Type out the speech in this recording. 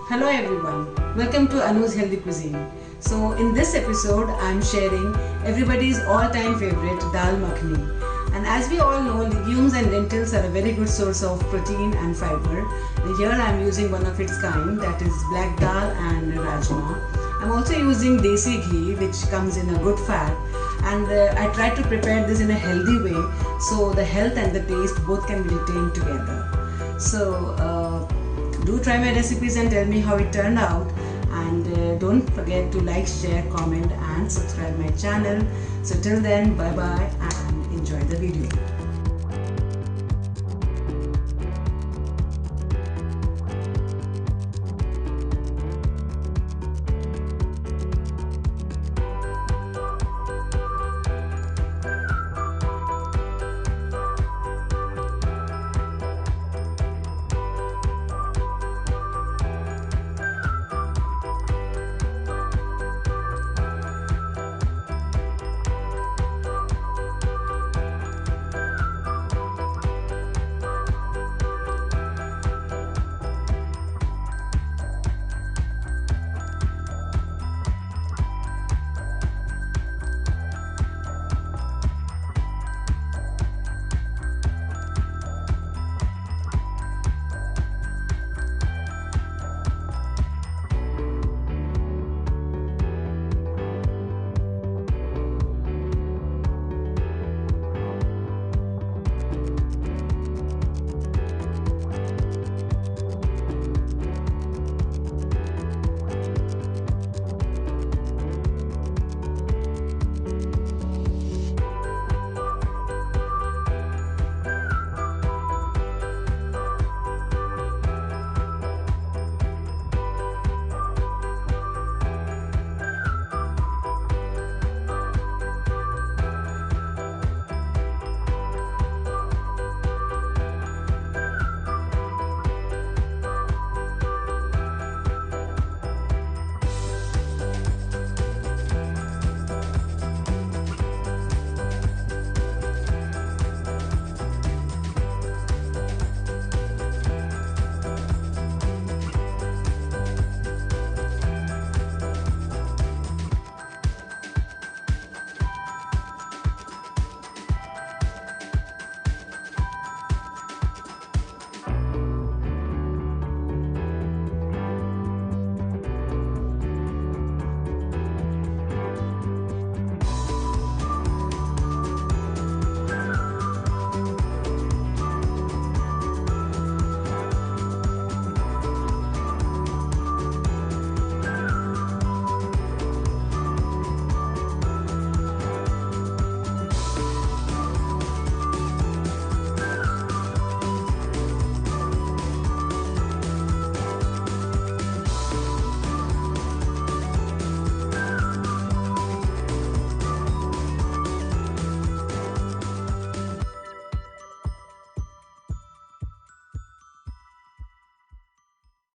Hello everyone, welcome to Anu's Healthy Cuisine. So in this episode I am sharing everybody's all-time favorite Dal Makhani. And as we all know, legumes and lentils are a very good source of protein and fiber. And here I am using one of its kind, that is black dal and rajma. I am also using desi ghee, which comes in a good fat, and I try to prepare this in a healthy way so the health and the taste both can be retained together. So do try my recipes and tell me how it turned out, and don't forget to like, share, comment and subscribe my channel. So till then, bye bye and enjoy the video.